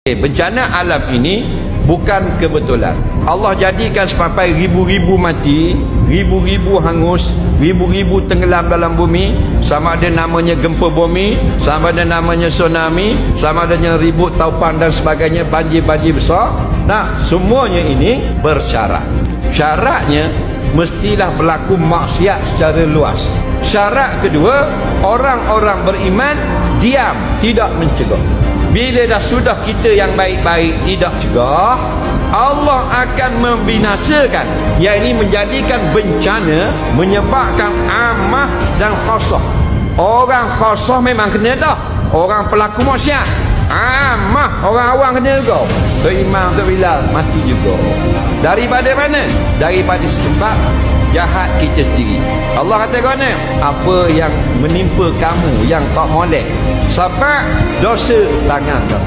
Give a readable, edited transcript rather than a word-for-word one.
Bencana alam ini bukan kebetulan. Allah jadikan sampai ribu-ribu mati, ribu-ribu hangus, ribu-ribu tenggelam dalam bumi, sama ada namanya gempa bumi, sama ada namanya tsunami, sama ada ribut taupan dan sebagainya, banjir-banjir besar. Nah, semuanya ini bersyarat. Syaratnya mestilah berlaku maksiat secara luas. Syarat kedua, orang-orang beriman diam, tidak mencegah. Bila dah sudah kita yang baik-baik tidak cegah, Allah akan membinasakan, yakni menjadikan bencana, menyebabkan amah dan khasah. Orang khasah memang kena dah, orang pelaku maksiat. Amah, orang awam kena juga. Tok Imam, Tok Bilal mati juga. Daripada mana? Daripada sebab jahat kita sendiri. Allah kata kau ni, apa yang menimpa kamu yang tak molek sebab dosa tangan kau.